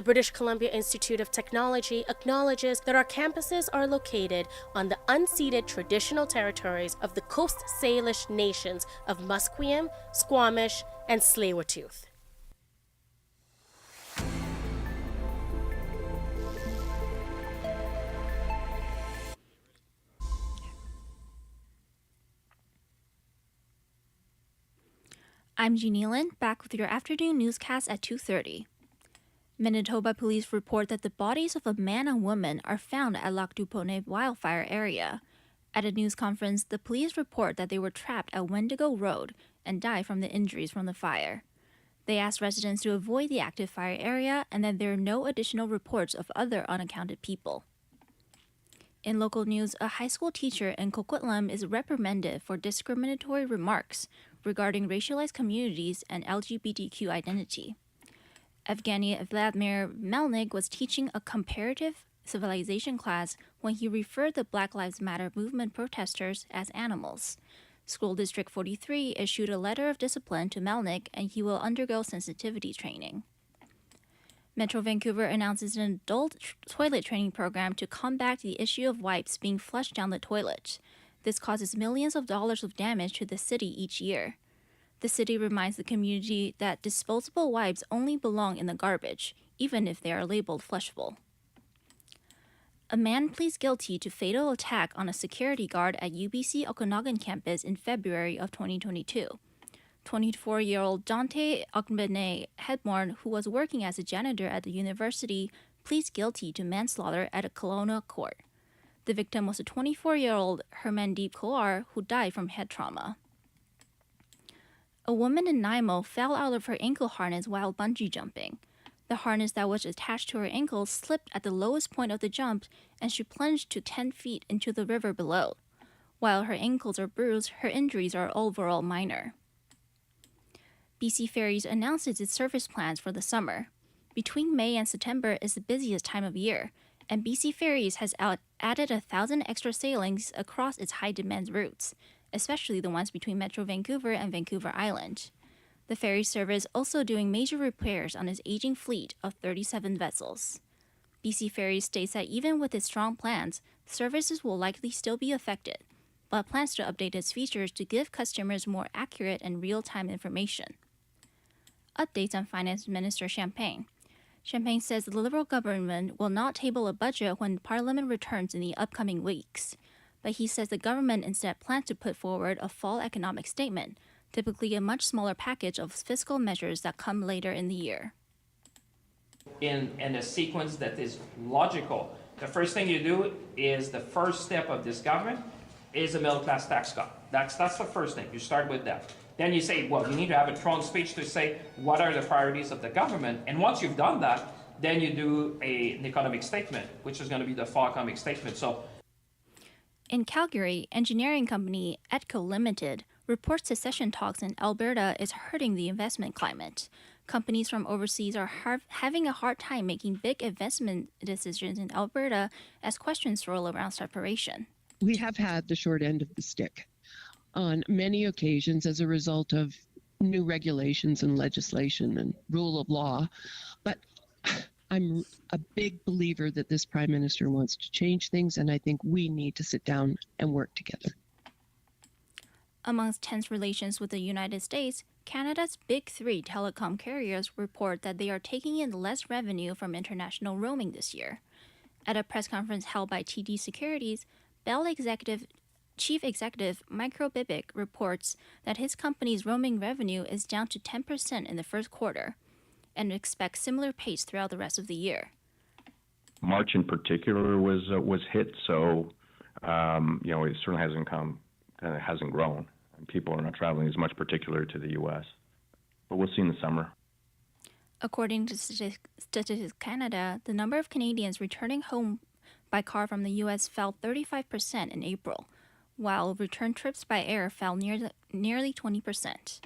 British Columbia Institute of Technology acknowledges that our campuses are located on the unceded traditional territories of the Coast Salish nations of Musqueam, Squamish, and Tsleil-Waututh. I'm Jeannie Lin, back with your afternoon newscast at 2:30. Manitoba police report that the bodies of a man and woman are found at Lac du Poney wildfire area. At a news conference, the police report that they were trapped at Wendigo Road and died from the injuries from the fire. They asked residents to avoid the active fire area and that there are no additional reports of other unaccounted people. In local news, a high school teacher in Coquitlam is reprimanded for discriminatory remarks regarding racialized communities and LGBTQ identity. Evgeny Vladimir Melnik was teaching a comparative civilization class when he referred the Black Lives Matter movement protesters as animals. School District 43 issued a letter of discipline to Melnik, and he will undergo sensitivity training. Metro Vancouver announces an adult toilet training program to combat the issue of wipes being flushed down the toilet. This causes millions of dollars of damage to the city each year. The city reminds the community that disposable wipes only belong in the garbage, even if they are labeled flushable. A man pleads guilty to fatal attack on a security guard at UBC Okanagan campus in February of 2022. 24-year-old Dante Okbene Hedmorn, who was working as a janitor at the university, pleads guilty to manslaughter at a Kelowna court. The victim was a 24-year-old Hermandeep Kaur who died from head trauma. A woman in Nanaimo fell out of her ankle harness while bungee jumping. The harness that was attached to her ankle slipped at the lowest point of the jump, and she plunged to 10 feet into the river below. While her ankles are bruised, her injuries are overall minor. BC Ferries announces its service plans for the summer. Between May and September is the busiest time of year, and BC Ferries has added 1,000 extra sailings across its high-demand routes, especially the ones between Metro Vancouver and Vancouver Island. The ferry service also doing major repairs on its aging fleet of 37 vessels. BC Ferries states that even with its strong plans, services will likely still be affected, but plans to update its features to give customers more accurate and real-time information. Updates on Finance Minister Champagne. Champagne says the Liberal government will not table a budget when Parliament returns in the upcoming weeks. But he says the government instead plans to put forward a fall economic statement, typically a much smaller package of fiscal measures that come later in the year. In a sequence that is logical. The first thing you do is the first step of this government is a middle class tax cut. That's the first thing. You start with that. Then you say, well, you need to have a throne speech to say what are the priorities of the government. And once you've done that, then you do an economic statement, which is going to be the fall economic statement. So, in Calgary, engineering company Etco Limited reports secession talks in Alberta is hurting the investment climate. Companies from overseas are having a hard time making big investment decisions in Alberta as questions roll around separation. We have had the short end of the stick on many occasions as a result of new regulations and legislation and rule of law. But I'm a big believer that this Prime Minister wants to change things, and I think we need to sit down and work together. Amongst tense relations with the United States, Canada's big three telecom carriers report that they are taking in less revenue from international roaming this year. At a press conference held by TD Securities, Bell Chief Executive Micro Bibic reports that his company's roaming revenue is down to 10% in the first quarter and expects similar pace throughout the rest of the year. March in particular was hit, so it certainly hasn't grown, and people are not traveling as much, particular to the U.S. But we'll see in the summer. According to Statistics Canada, the number of Canadians returning home by car from the U.S. fell 35% in April, while return trips by air fell nearly 20%.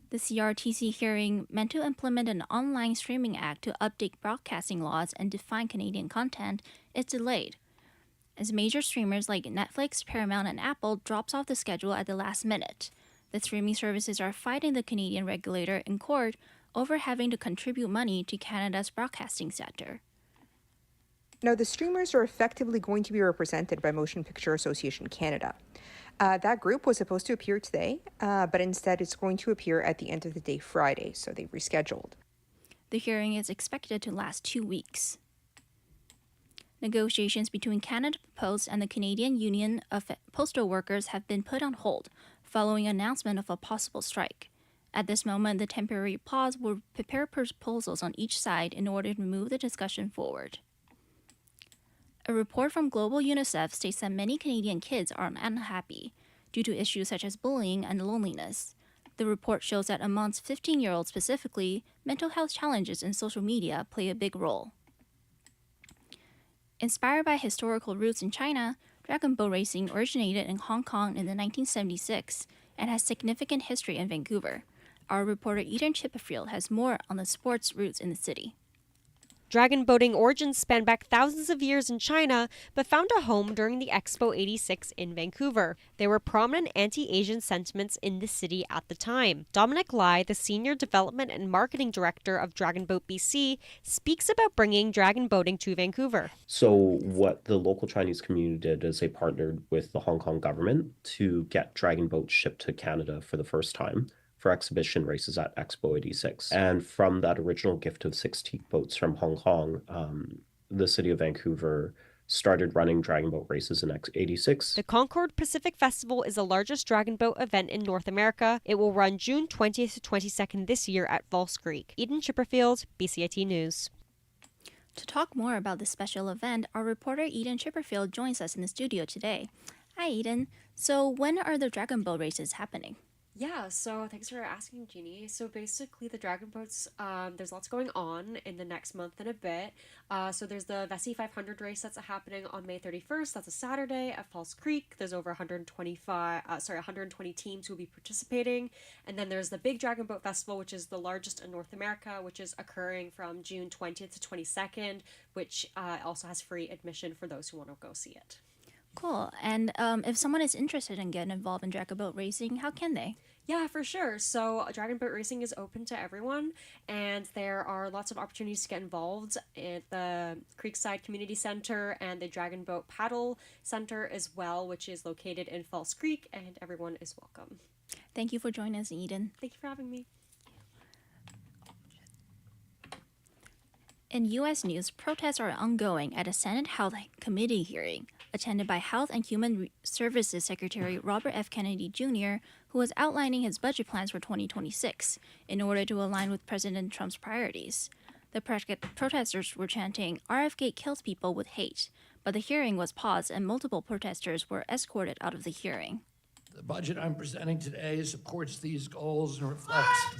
The CRTC hearing, meant to implement an online streaming act to update broadcasting laws and define Canadian content, is delayed, as major streamers like Netflix, Paramount, and Apple drops off the schedule at the last minute. The streaming services are fighting the Canadian regulator in court over having to contribute money to Canada's broadcasting sector. Now, the streamers are effectively going to be represented by Motion Picture Association Canada. That group was supposed to appear today, but instead it's going to appear at the end of the day Friday, so they rescheduled. The hearing is expected to last 2 weeks. Negotiations between Canada Post and the Canadian Union of Postal Workers have been put on hold following an announcement of a possible strike. At this moment, the temporary pause will prepare proposals on each side in order to move the discussion forward. A report from Global UNICEF states that many Canadian kids are unhappy due to issues such as bullying and loneliness. The report shows that amongst 15-year-olds specifically, mental health challenges in social media play a big role. Inspired by historical roots in China, dragon boat racing originated in Hong Kong in the 1976 and has significant history in Vancouver. Our reporter Eden Chipperfield has more on the sports roots in the city. Dragon boating origins span back thousands of years in China, but found a home during the Expo 86 in Vancouver. There were prominent anti-Asian sentiments in the city at the time. Dominic Lai, the Senior Development and Marketing Director of Dragon Boat BC, speaks about bringing dragon boating to Vancouver. So what the local Chinese community did is they partnered with the Hong Kong government to get dragon boats shipped to Canada for the first time for exhibition races at Expo 86. And from that original gift of 6 teak boats from Hong Kong, the city of Vancouver started running dragon boat races in 86. The Concord Pacific Festival is the largest dragon boat event in North America. It will run June 20th to 22nd this year at False Creek. Eden Chipperfield, BCIT News. To talk more about this special event, our reporter Eden Chipperfield joins us in the studio today. Hi, Eden. So when are the dragon boat races happening? Yeah, so thanks for asking, Jeannie. So basically the dragon boats, there's lots going on in the next month and a bit. So there's the Vessi 500 race that's happening on May 31st. That's a Saturday at False Creek. There's over 120 teams who will be participating. And then there's the Big Dragon Boat Festival, which is the largest in North America, which is occurring from June 20th to 22nd, which also has free admission for those who want to go see it. Cool. And if someone is interested in getting involved in dragon boat racing, how can they? Yeah, for sure. So dragon boat racing is open to everyone, and there are lots of opportunities to get involved at the Creekside Community Center and the Dragon Boat Paddle Center as well, which is located in False Creek, and everyone is welcome. Thank you for joining us, Eden. Thank you for having me. In U.S. news, protests are ongoing at a Senate Health Committee hearing, attended by Health and Human Services Secretary Robert F. Kennedy Jr., who was outlining his budget plans for 2026 in order to align with President Trump's priorities. The protesters were chanting, "RFK kills people with hate," but the hearing was paused and multiple protesters were escorted out of the hearing. The budget I'm presenting today supports these goals and reflects...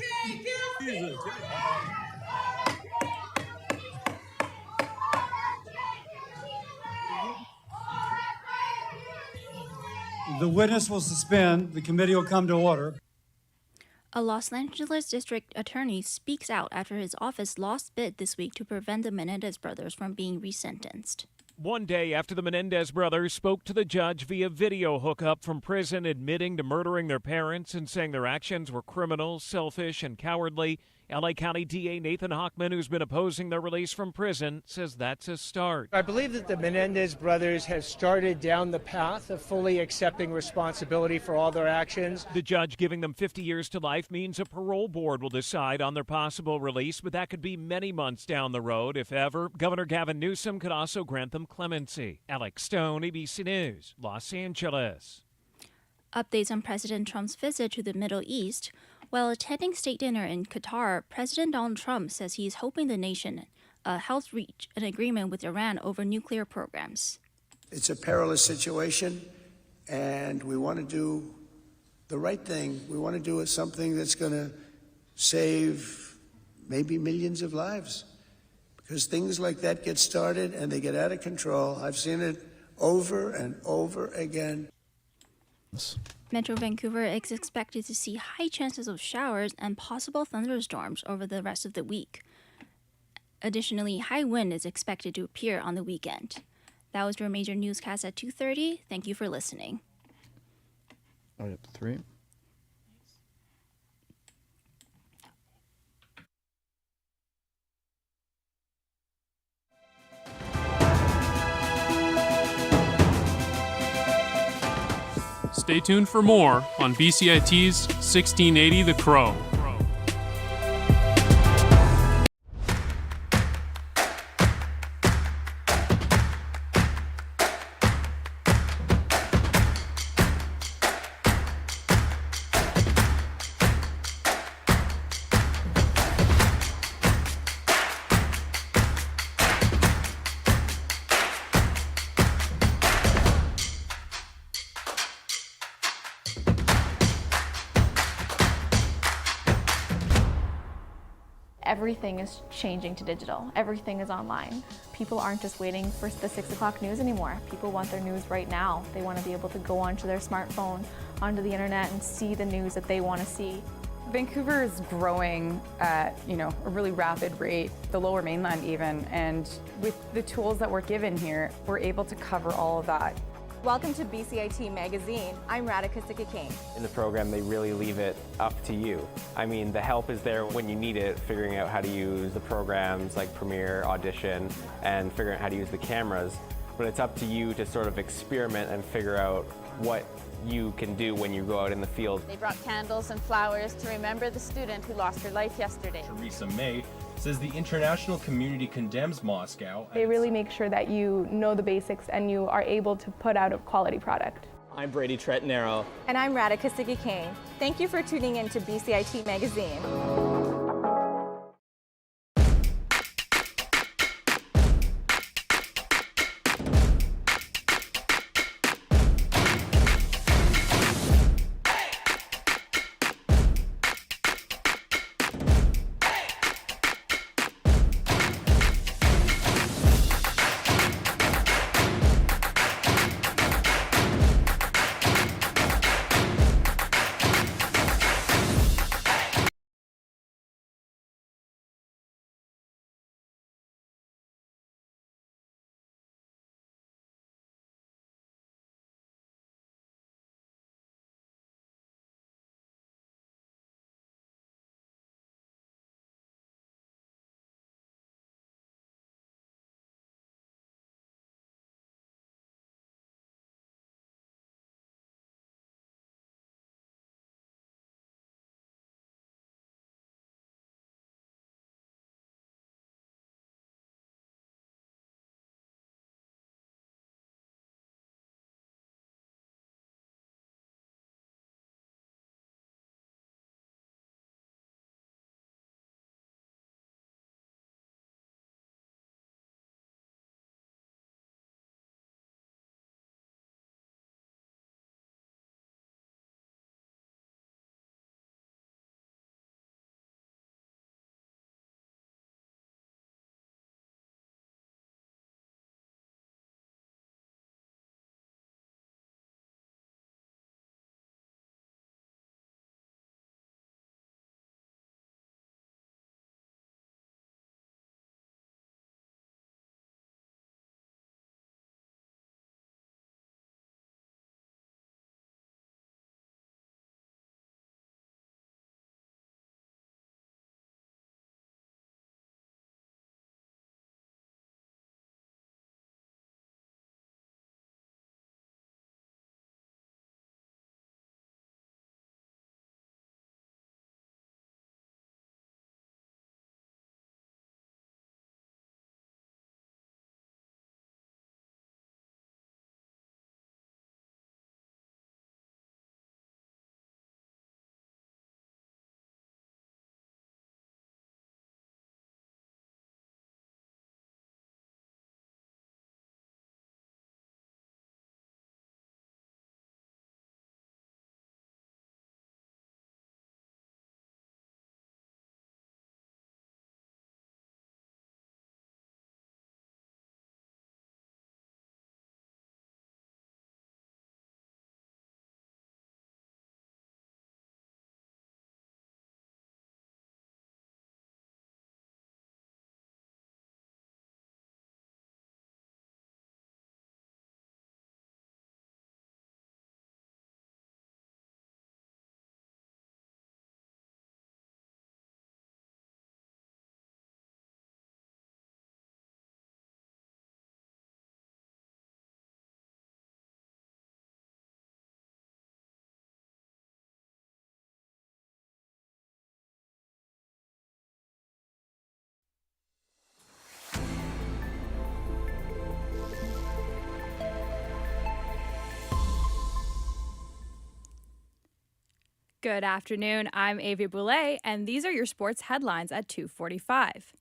The witness will suspend. The committee will come to order. A Los Angeles district attorney speaks out after his office lost bid this week to prevent the Menendez brothers from being resentenced. One day after the Menendez brothers spoke to the judge via video hookup from prison, admitting to murdering their parents and saying their actions were criminal, selfish, and cowardly, LA County DA Nathan Hochman, who's been opposing their release from prison, says that's a start. I believe that the Menendez brothers have started down the path of fully accepting responsibility for all their actions. The judge giving them 50 years to life means a parole board will decide on their possible release, but that could be many months down the road, if ever. Governor Gavin Newsom could also grant them clemency. Alex Stone, ABC News, Los Angeles. Updates on President Trump's visit to the Middle East. While attending state dinner in Qatar, President Donald Trump says he is hoping the nation helps reach an agreement with Iran over nuclear programs. It's a perilous situation, and we want to do the right thing. We want to do something that's going to save maybe millions of lives, because things like that get started and they get out of control. I've seen it over and over again. Metro Vancouver is expected to see high chances of showers and possible thunderstorms over the rest of the week. Additionally, high wind is expected to appear on the weekend. That was your major newscast at 2:30. Thank you for listening. All right, 3. Stay tuned for more on BCIT's 1680 The Crow. Everything is changing to digital. Everything is online. People aren't just waiting for the 6 o'clock news anymore. People want their news right now. They want to be able to go onto their smartphone, onto the internet, and see the news that they want to see. Vancouver is growing at, a really rapid rate, the Lower Mainland even, and with the tools that we're given here, we're able to cover all of that. Welcome to BCIT Magazine. I'm Radhika Sikki-King. In the program, they really leave it up to you. I mean, the help is there when you need it, figuring out how to use the programs like Premiere, Audition, and figuring out how to use the cameras. But it's up to you to sort of experiment and figure out what you can do when you go out in the field. They brought candles and flowers to remember the student who lost her life yesterday. Theresa May says the international community condemns Moscow. They really make sure that you know the basics and you are able to put out a quality product. I'm Brady Tretanero. And I'm Radhika Sikki-King. Thank you for tuning in to BCIT Magazine. Good afternoon. I'm Avi Boulay, and these are your sports headlines at 2:45.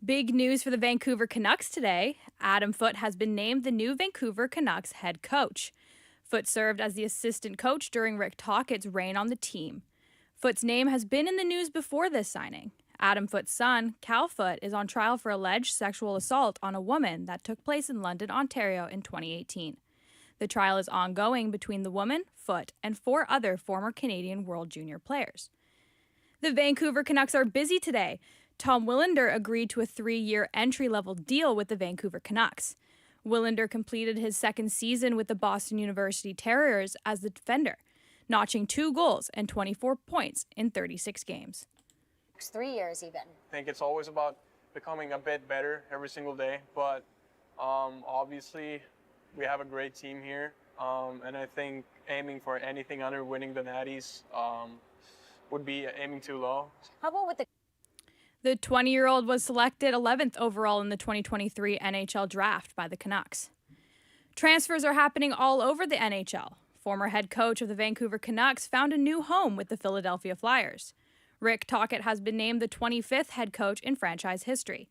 Big news for the Vancouver Canucks today. Adam Foote has been named the new Vancouver Canucks head coach. Foote served as the assistant coach during Rick Tocchet's reign on the team. Foote's name has been in the news before this signing. Adam Foote's son, Cal Foote, is on trial for alleged sexual assault on a woman that took place in London, Ontario in 2018. The trial is ongoing between the woman, Foote, and 4 other former Canadian World Junior players. The Vancouver Canucks are busy today. Tom Willander agreed to a 3-year entry-level deal with the Vancouver Canucks. Willander completed his second season with the Boston University Terriers as the defender, notching 2 goals and 24 points in 36 games. 3 years even. I think it's always about becoming a bit better every single day, but obviously we have a great team here, and I think aiming for anything under winning the Natties would be aiming too low. How about with The 20-year-old was selected 11th overall in the 2023 NHL draft by the Canucks. Transfers are happening all over the NHL. Former head coach of the Vancouver Canucks found a new home with the Philadelphia Flyers. Rick Tocchet has been named the 25th head coach in franchise history.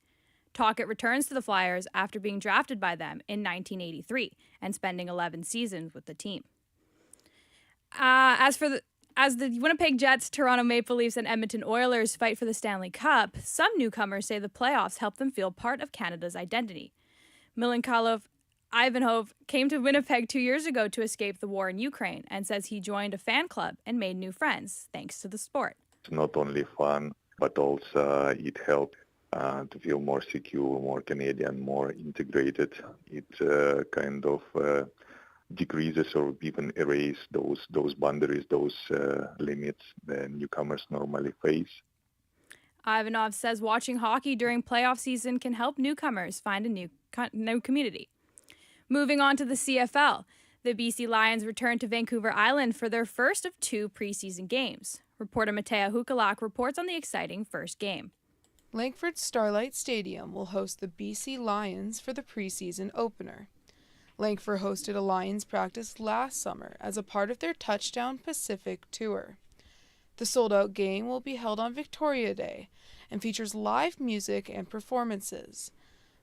Tocchet returns to the Flyers after being drafted by them in 1983 and spending 11 seasons with the team. As the Winnipeg Jets, Toronto Maple Leafs, and Edmonton Oilers fight for the Stanley Cup, some newcomers say the playoffs help them feel part of Canada's identity. Milinkovic Ivanov came to Winnipeg 2 years ago to escape the war in Ukraine and says he joined a fan club and made new friends thanks to the sport. It's not only fun, but also it helps to feel more secure, more Canadian, more integrated. It kind of decreases or even erase those boundaries, those limits the newcomers normally face. Ivanov says watching hockey during playoff season can help newcomers find a new community. Moving on to the CFL, the BC Lions returned to Vancouver Island for their first of 2 preseason games. Reporter Matea Hukalak reports on the exciting first game. Langford Starlight Stadium will host the BC Lions for the preseason opener. Langford hosted a Lions practice last summer as a part of their Touchdown Pacific tour. The sold-out game will be held on Victoria Day and features live music and performances.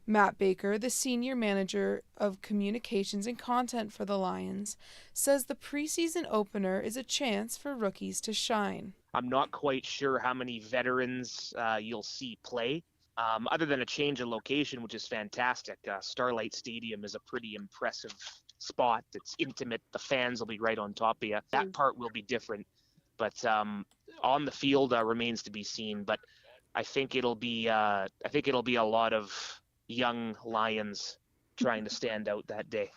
Matt Baker, the senior manager of communications and content for the Lions, says the preseason opener is a chance for rookies to shine. I'm not quite sure how many veterans you'll see play, other than a change of location, which is fantastic. Starlight Stadium is a pretty impressive spot. It's intimate. The fans will be right on top of you. That part will be different, but on the field remains to be seen. But I think it'll be a lot of young Lions trying to stand out that day.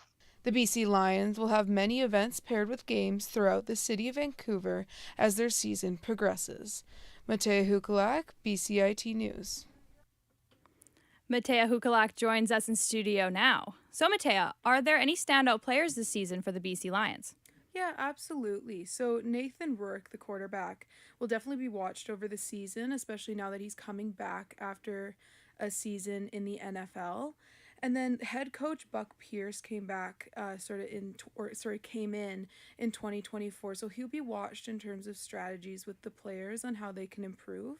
The BC Lions will have many events paired with games throughout the city of Vancouver as their season progresses. Matea Hukalak, BCIT News. Matea Hukalak joins us in studio now. So Matea, are there any standout players this season for the BC Lions? Yeah, absolutely. So Nathan Rourke, the quarterback, will definitely be watched over the season, especially now that he's coming back after a season in the NFL. And then head coach Buck Pierce came back, came in 2024. So he'll be watched in terms of strategies with the players on how they can improve.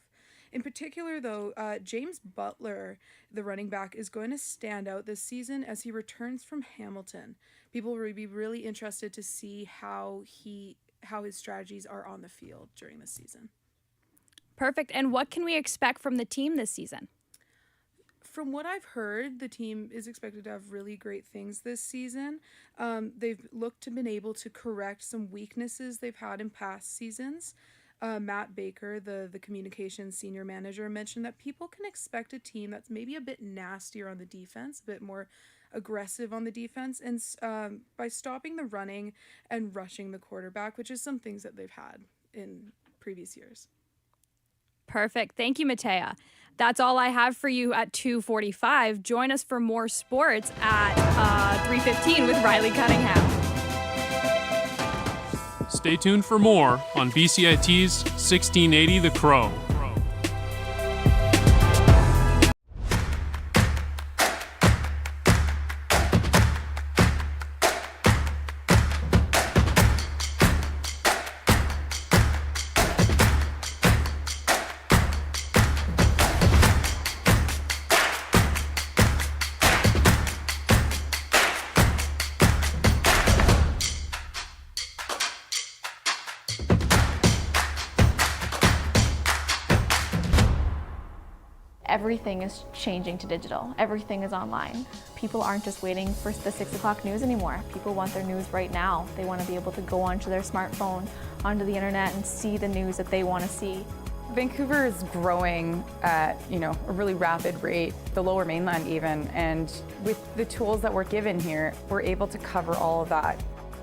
In particular, though, James Butler, the running back, is going to stand out this season as he returns from Hamilton. People will be really interested to see how his strategies are on the field during this season. Perfect. And what can we expect from the team this season? From what I've heard, the team is expected to have really great things this season. They've looked to been able to correct some weaknesses they've had in past seasons. Matt Baker, the communications senior manager, mentioned that people can expect a team that's maybe a bit nastier on the defense, a bit more aggressive on the defense, and by stopping the running and rushing the quarterback, which is some things that they've had in previous years. Perfect. Thank you, Matea. That's all I have for you at 2:45. Join us for more sports at 3:15 with Riley Cunningham. Stay tuned for more on BCIT's 1680 The Crow. Everything is changing to digital. Everything is online. People aren't just waiting for the 6 o'clock news anymore. People want their news right now. They want to be able to go onto their smartphone, onto the internet, and see the news that they want to see. Vancouver is growing at, a really rapid rate, the lower mainland even, and with the tools that we're given here, we're able to cover all of that.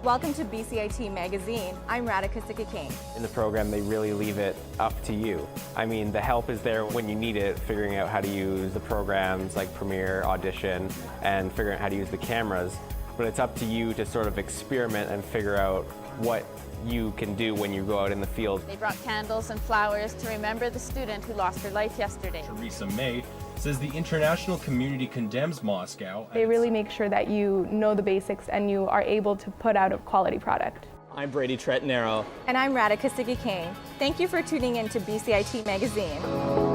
Welcome to BCIT Magazine. I'm Radhika King. In the program, they really leave it up to you. I mean, the help is there when you need it, figuring out how to use the programs like Premiere, Audition, and figuring out how to use the cameras. But it's up to you to sort of experiment and figure out what you can do when you go out in the field. They brought candles and flowers to remember the student who lost her life yesterday. Theresa May says the international community condemns Moscow. They really make sure that you know the basics and you are able to put out a quality product. I'm Brady Tretanero. And I'm Radhika King. Thank you for tuning in to BCIT Magazine.